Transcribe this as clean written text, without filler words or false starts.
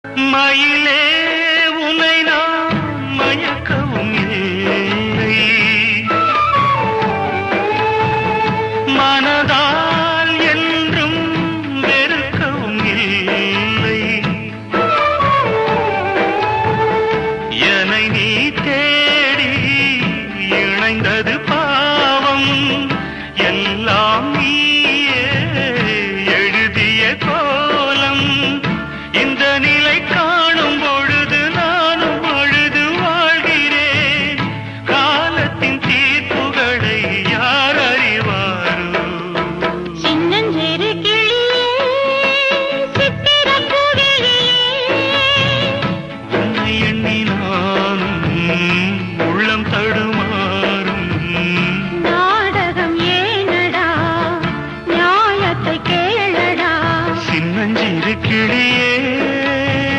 மயிலே உனை நான் மயக்கவும் இல்லை, மனதால் என்றும் வெறுக்கவும் இல்லை. என்னை நீ தேடி இணைந்தது